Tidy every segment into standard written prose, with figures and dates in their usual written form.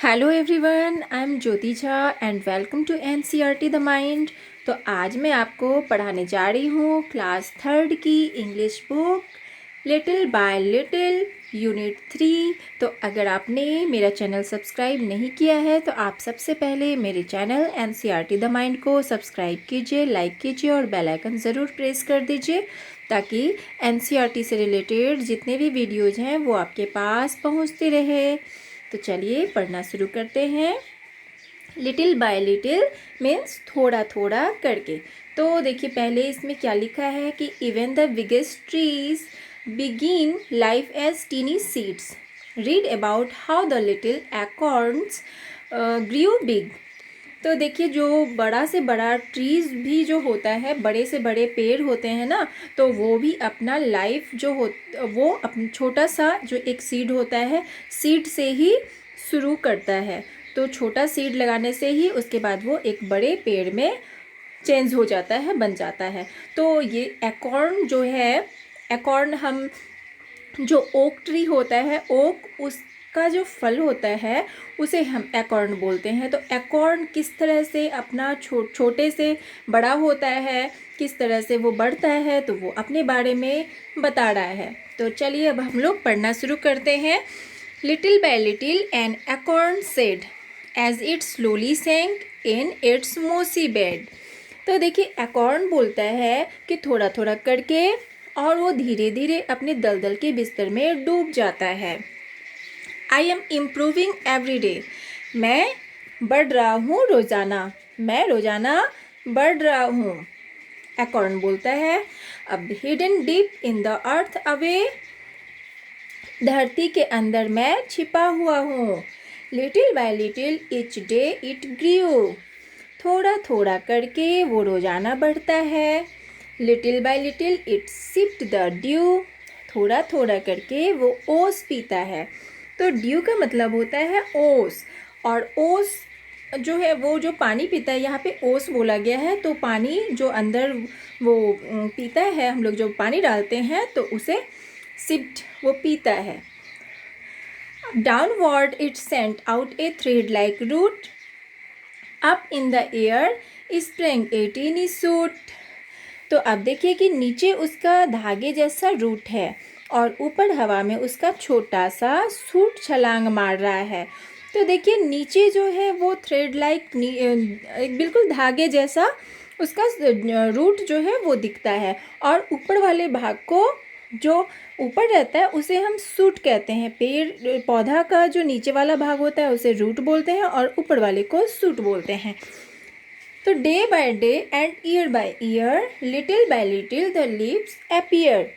Hello everyone, I am Jyoti Jha and welcome to NCERT the mind. तो आज मैं आपको पढ़ाने जा रही हूँ क्लास थर्ड की English book little by little unit 3। तो अगर आपने मेरा चैनल सब्सक्राइब नहीं किया है तो आप सबसे पहले मेरे चैनल एनसीईआरटी द माइंड को सब्सक्राइब कीजिए, लाइक कीजिए और बेल आइकन ज़रूर प्रेस कर दीजिए ताकि एनसीईआरटी से रिलेटेड जितने भी वीडियोज़ हैं वो आपके पास पहुँचते रहे। तो चलिए पढ़ना शुरू करते हैं। लिटिल बाय लिटिल मीन्स थोड़ा थोड़ा करके। तो देखिए पहले इसमें क्या लिखा है कि even the biggest trees begin life as tiny seeds. Read about how the little acorns grew big. तो देखिए जो बड़ा से बड़ा ट्रीज़ भी जो होता है, बड़े से बड़े पेड़ होते हैं ना, तो वो भी अपना लाइफ जो हो वो अपना छोटा सा जो एक सीड होता है, सीड से ही शुरू करता है। तो छोटा सीड लगाने से ही उसके बाद वो एक बड़े पेड़ में चेंज हो जाता है, बन जाता है। तो ये एकॉर्न जो है, एकॉर्न हम जो ओक ट्री होता है, ओक उसका जो फल होता है उसे हम एकॉर्न बोलते हैं। तो एकॉर्न किस तरह से अपना छोटे से बड़ा होता है, किस तरह से वो बढ़ता है, तो वो अपने बारे में बता रहा है। तो चलिए अब हम लोग पढ़ना शुरू करते हैं। Little by little an acorn said as it slowly sank in its mossy bed. तो देखिए एकॉर्न बोलता है कि थोड़ा थोड़ा करके, और वो धीरे धीरे अपने दलदल के बिस्तर में डूब जाता है। आई एम इम्प्रूविंग एवरी डे। मैं बढ़ रहा हूँ रोज़ाना, मैं रोज़ाना बढ़ रहा हूँ, एकॉर्न बोलता है। अब hidden deep in the earth away, धरती के अंदर मैं छिपा हुआ हूँ। Little by little each day it grew. थोड़ा थोड़ा करके वो रोज़ाना बढ़ता है। Little by little it sipped the dew. थोड़ा थोड़ा करके वो ओस पीता है। तो ड्यू का मतलब होता है ओस, और ओस जो है वो जो पानी पीता है, यहाँ पे ओस बोला गया है। तो पानी जो अंदर वो पीता है, हम लोग जो पानी डालते हैं तो उसे सिप्ड वो पीता है। Downward it sent out a thread like root, up in the air spring a tiny shoot. तो अब देखिए कि नीचे उसका धागे जैसा रूट है और ऊपर हवा में उसका छोटा सा सूट छलांग मार रहा है। तो देखिए नीचे जो है वो थ्रेड लाइक एक बिल्कुल धागे जैसा उसका रूट जो है वो दिखता है, और ऊपर वाले भाग को जो ऊपर रहता है उसे हम सूट कहते हैं। पेड़ पौधा का जो नीचे वाला भाग होता है उसे रूट बोलते हैं और ऊपर वाले को सूट बोलते हैं। तो day by day and year by year little by little the leaves appear.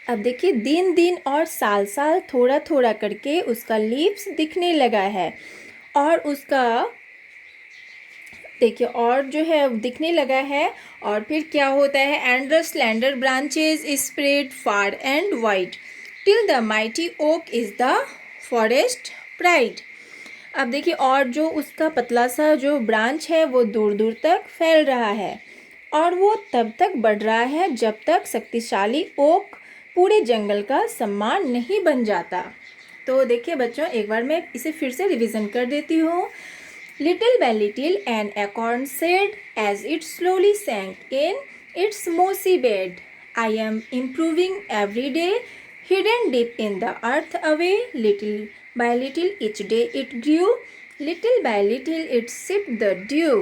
अब देखिए दिन दिन और साल साल थोड़ा थोड़ा करके उसका लीव्स दिखने लगा है, और उसका देखिए और जो है दिखने लगा है। और फिर क्या होता है, and the slender branches spread far and wide till the mighty oak is the forest pride. अब देखिए और जो उसका पतला सा जो ब्रांच है वो दूर दूर तक फैल रहा है, और वो तब तक बढ़ रहा है जब तक शक्तिशाली ओक पूरे जंगल का सम्मान नहीं बन जाता। तो देखिए बच्चों, एक बार मैं इसे फिर से रिवीजन कर देती हूँ। Little by little an acorn said as it slowly sank in its mossy bed, I am improving every day, hidden deep in the earth away, little by little each day it grew, little by little it sipped the dew.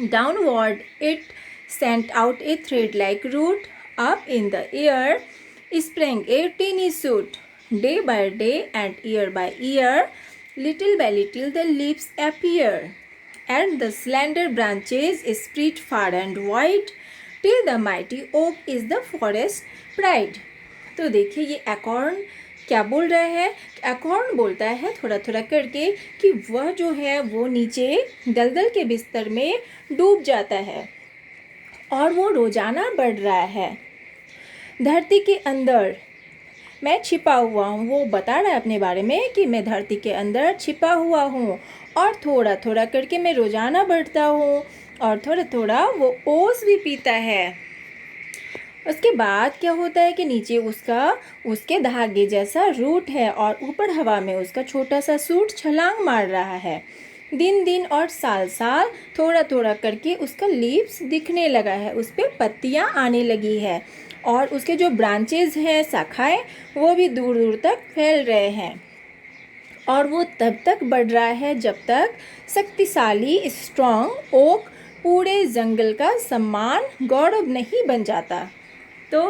Downward it sent out a thread-like root, up in the air sprang a teeny shoot. Day by day and year by year, little by little the leaves appear, and the slender branches spread far and wide, till the mighty oak is the forest pride. तो देखिए ये acorn क्या बोल रहा है। Acorn बोलता है थोड़ा थोड़ा करके कि वह जो है वो नीचे दलदल के बिस्तर में डूब जाता है और वो रोजाना बढ़ रहा है। धरती के अंदर मैं छिपा हुआ हूँ, वो बता रहा है अपने बारे में कि मैं धरती के अंदर छिपा हुआ हूँ, और थोड़ा थोड़ा करके मैं रोजाना बढ़ता हूँ, और थोड़ा थोड़ा वो ओस भी पीता है। उसके बाद क्या होता है कि नीचे उसके धागे जैसा रूट है और ऊपर हवा में उसका छोटा सा सूट छलांग मार रहा है। दिन दिन और साल साल थोड़ा थोड़ा करके उसका लीव्स दिखने लगा है, उस पर पत्तियाँ आने लगी है और उसके जो ब्रांचेज हैं, शाखाएं, वो भी दूर दूर तक फैल रहे हैं। और वो तब तक बढ़ रहा है जब तक शक्तिशाली स्ट्रॉन्ग ओक पूरे जंगल का सम्मान गौरव नहीं बन जाता। तो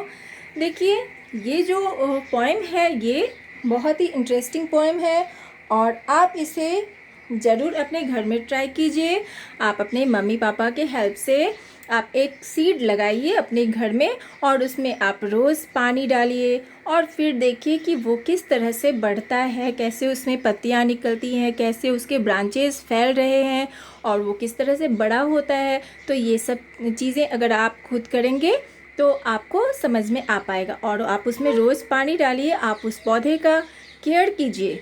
देखिए, ये जो पोएम है ये बहुत ही इंटरेस्टिंग पोएम है और आप इसे ज़रूर अपने घर में ट्राई कीजिए। आप अपने मम्मी पापा के हेल्प से आप एक सीड लगाइए अपने घर में और उसमें आप रोज़ पानी डालिए और फिर देखिए कि वो किस तरह से बढ़ता है, कैसे उसमें पत्तियां निकलती हैं, कैसे उसके ब्रांचेस फैल रहे हैं और वो किस तरह से बड़ा होता है। तो ये सब चीज़ें अगर आप खुद करेंगे तो आपको समझ में आ पाएगा और आप उसमें रोज़ पानी डालिए, आप उस पौधे का केयर कीजिए,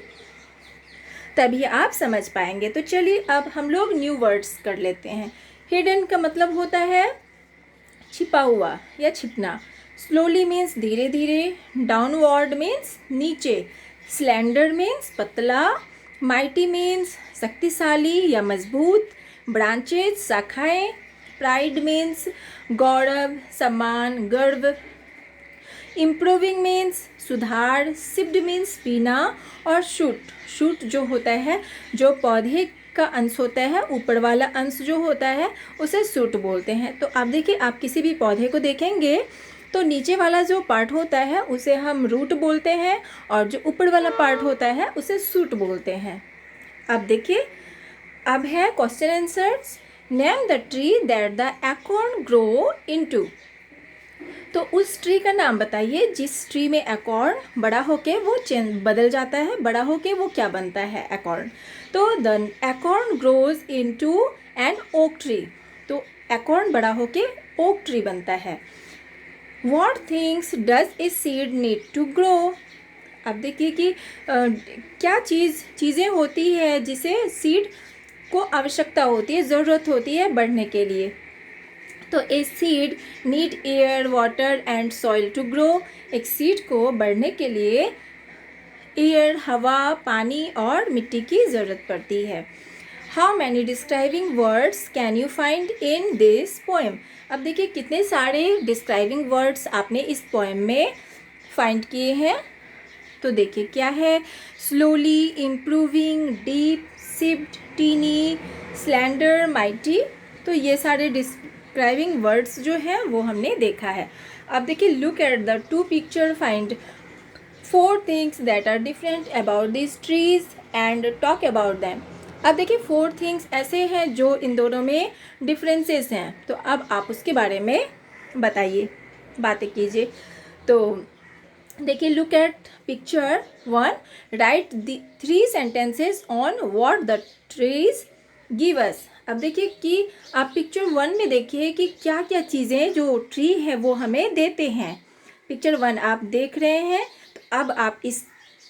तभी आप समझ पाएंगे। तो चलिए अब हम लोग न्यू वर्ड्स कर लेते हैं। हिडन का मतलब होता है छिपा हुआ या छिपना। स्लोली मीन्स धीरे धीरे। डाउनवर्ड मीन्स नीचे। स्लेंडर मीन्स पतला। माइटी मीन्स शक्तिशाली या मजबूत। ब्रांचेज शाखाएं। प्राइड मीन्स गौरव, सम्मान, गर्व। इम्प्रूविंग मीन्स सुधार। सिप्ड मीन्स पीना। और शूट जो होता है, जो पौधे का अंश होता है, ऊपर वाला अंश जो होता है उसे शूट बोलते हैं। तो आप देखिए, आप किसी भी पौधे को देखेंगे तो नीचे वाला जो पार्ट होता है उसे हम रूट बोलते हैं और जो ऊपर वाला पार्ट होता है उसे शूट बोलते हैं। अब देखिए, अब है question answers. Name the tree that the acorn grow into. तो उस ट्री का नाम बताइए जिस ट्री में एकॉर्न बड़ा होके वो बदल जाता है, बड़ा होके वो क्या बनता है, एकॉर्न। तो the acorn grows into an oak tree. तो एकॉर्न बड़ा होके ओक ट्री बनता है। What things does a seed need to grow. अब देखिए कि क्या चीज़ें होती है जिसे सीड को आवश्यकता होती है, ज़रूरत होती है बढ़ने के लिए। तो a seed need air, water and soil to grow. एक सीड को बढ़ने के लिए एयर, हवा, पानी और मिट्टी की ज़रूरत पड़ती है। How many describing words can you find in this poem. अब देखिए कितने सारे डिस्क्राइबिंग वर्ड्स आपने इस पोएम में फाइंड किए हैं। तो देखिए क्या है। Slowly, improving, deep, sipped, tiny, slender, mighty. तो ये सारे डिस्क्राइबिंग वर्ड्स जो हैं वो हमने देखा है। अब देखिए, look at the two picture, find 4 things that are different about this trees and talk about them. अब देखिए 4 थिंग्स ऐसे हैं जो इन दोनों में डिफरेंसेस हैं, तो अब आप उसके बारे में बताइए, बातें कीजिए। तो देखिए, look at picture 1, right the 3 sentences on what the trees give us. अब देखिए कि आप पिक्चर 1 में देखिए कि क्या क्या चीज़ें जो ट्री है वो हमें देते हैं। पिक्चर 1 आप देख रहे हैं, तो अब आप इस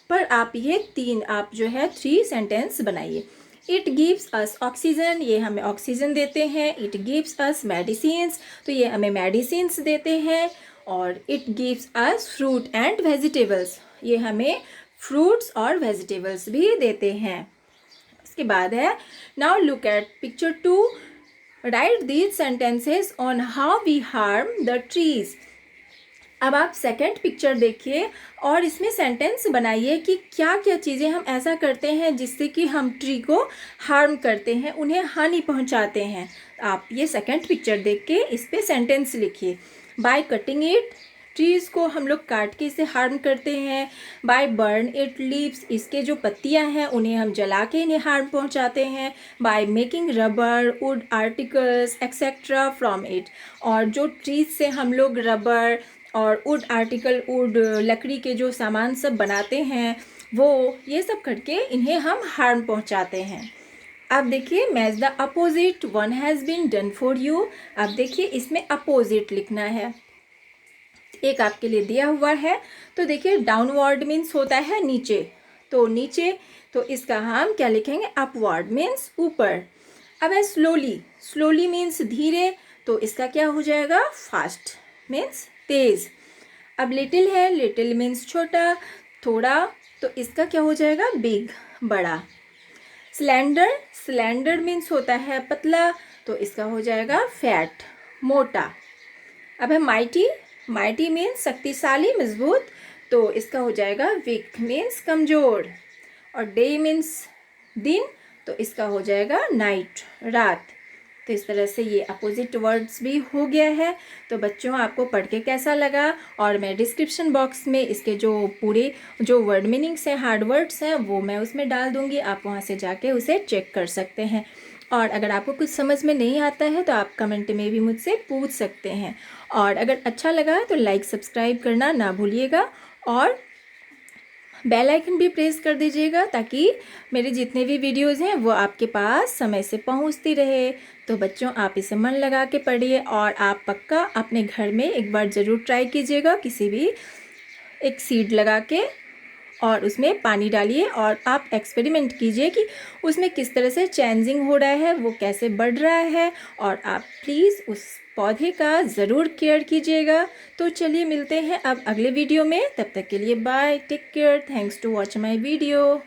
पर आप ये 3 सेंटेंस बनाइए। इट गिव्स अस ऑक्सीजन, ये हमें ऑक्सीजन देते हैं। इट गिव्स अस मेडिसिन्स, तो ये हमें मेडिसिन्स देते हैं। और it gives us fruit and vegetables, ये हमें फ्रूट्स और वेजिटेबल्स भी देते हैं। उसके बाद है, now look at picture 2, write these sentences on how we harm the trees. अब आप सेकंड पिक्चर देखिए और इसमें सेंटेंस बनाइए कि क्या क्या चीज़ें हम ऐसा करते हैं जिससे कि हम ट्री को हार्म करते हैं, उन्हें हानि पहुंचाते हैं। आप ये सेकंड पिक्चर देख के इस पे सेंटेंस लिखिए। बाय कटिंग इट, ट्रीज़ को हम लोग काट के इसे हार्म करते हैं। बाय बर्न इट लीव्स, इसके जो पत्तियां हैं उन्हें हम जला के इन्हें हार्म पहुंचाते हैं। By making rubber, would articles etcetera from it, और जो ट्रीज से हम लोग रबर और वुड आर्टिकल, वुड लकड़ी के जो सामान सब बनाते हैं वो ये सब करके इन्हें हम हार्म पहुंचाते हैं। अब देखिए, match the opposite, one has been done for you. अब देखिए इसमें अपोजिट लिखना है, एक आपके लिए दिया हुआ है। तो देखिए, डाउनवर्ड मीन्स होता है नीचे, तो नीचे, तो इसका हम क्या लिखेंगे, अपवर्ड मीन्स ऊपर। अब है स्लोली, स्लोली मीन्स धीरे, तो इसका क्या हो जाएगा, फास्ट मीन्स तेज़। अब लिटिल है, लिटिल मीन्स छोटा, थोड़ा, तो इसका क्या हो जाएगा, बिग, बड़ा। स्लेंडर, स्लेंडर मीन्स होता है पतला, तो इसका हो जाएगा फैट, मोटा। अब है माइटी, माइटी मीन्स शक्तिशाली, मजबूत, तो इसका हो जाएगा वीक मीन्स कमज़ोर। और डे मीन्स दिन, तो इसका हो जाएगा नाइट, रात। तो इस तरह से ये अपोजिट वर्ड्स भी हो गया है। तो बच्चों, आपको पढ़ के कैसा लगा? और मैं डिस्क्रिप्शन बॉक्स में इसके जो पूरे जो वर्ड मीनिंग्स हैं, हार्ड वर्ड्स हैं, वो मैं उसमें डाल दूँगी, आप वहाँ से जाके उसे चेक कर सकते हैं। और अगर आपको कुछ समझ में नहीं आता है तो आप कमेंट में भी मुझसे पूछ सकते हैं। और अगर अच्छा लगा तो लाइक सब्सक्राइब करना ना भूलिएगा, और बेल आइकन भी प्रेस कर दीजिएगा, ताकि मेरे जितने भी वीडियोज़ हैं वो आपके पास समय से पहुंचती रहे। तो बच्चों, आप इसे मन लगा के पढ़िए, और आप पक्का अपने घर में एक बार ज़रूर ट्राई कीजिएगा, किसी भी एक सीड लगा के और उसमें पानी डालिए, और आप एक्सपेरिमेंट कीजिए कि उसमें किस तरह से चेंजिंग हो रहा है, वो कैसे बढ़ रहा है, और आप प्लीज़ उस पौधे का ज़रूर केयर कीजिएगा। तो चलिए मिलते हैं अब अगले वीडियो में, तब तक के लिए bye, take care, thanks to watch my video.